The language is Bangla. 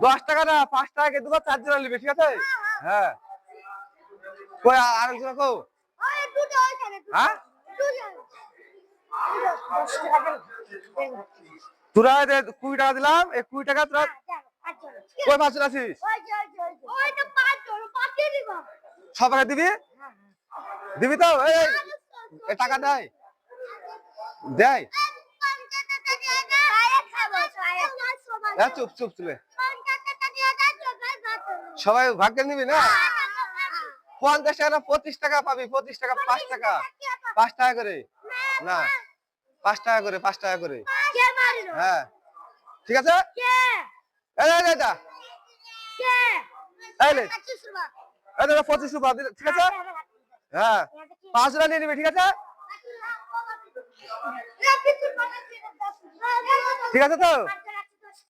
10 টাকা না 5 টাকা কে দেবো, 4 জন নিবি, ঠিক আছে? হ্যাঁ কই আরেকজন কো? হ্যাঁ তোরা 20 টাকা দিলাম, এই 20 টাকা তোরা কই 5 জন আছিস? সবাইকে দিবি? দিবি তো? এই টাকা দেয় দেয়? চুপ চুপ চুলে সবাই ভাগ্যে নিবি না? 50 টাকা না 25 টাকা পাবি, 25 টাকা, 5 টাকা, 5 টাকা করে না, 5 টাকা করে, 5 টাকা করে। হ্যাঁ ঠিক আছে। এই এই এটা এই লে এই দাদা 25 টাকা দিলে, ঠিক আছে? হ্যাঁ 5 টাকা নিয়ে নিবি, ঠিক আছে? ঠিক আছে তো?